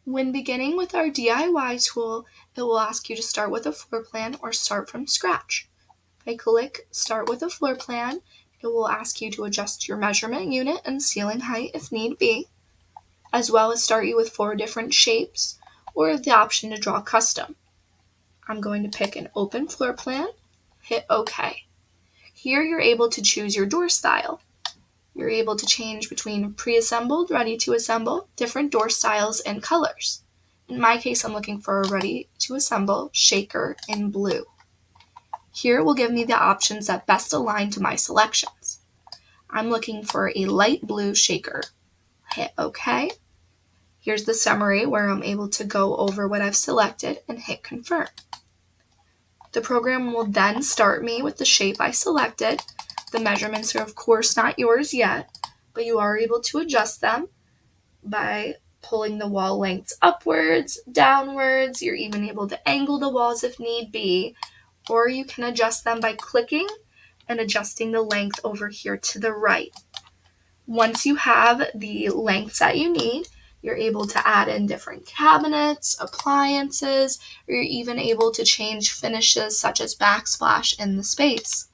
When beginning with our DIY tool, it will ask you to start with a floor plan or start from scratch. If I click Start with a floor plan, it will ask you to adjust your measurement unit and ceiling height if need be, as well as start you with 4 different shapes or the option to draw custom. I'm going to pick an open floor plan, hit OK. Here you're able to choose your door style. You're able to change between pre-assembled, ready to assemble, different door styles, and colors. In my case, I'm looking for a ready to assemble shaker in blue. Here it will give me the options that best align to my selections. I'm looking for a light blue shaker. Hit OK. Here's the summary where I'm able to go over what I've selected and hit confirm. The program will then start me with the shape I selected. The measurements are of course not yours yet, but you are able to adjust them by pulling the wall lengths upwards, downwards. You're even able to angle the walls if need be, or you can adjust them by clicking and adjusting the length over here to the right. Once you have the lengths that you need, you're able to add in different cabinets, appliances, or you're even able to change finishes such as backsplash in the space.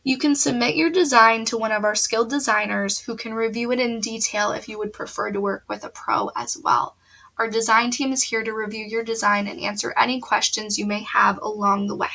You can submit your design to one of our skilled designers who can review it in detail if you would prefer to work with a pro as well. Our design team is here to review your design and answer any questions you may have along the way.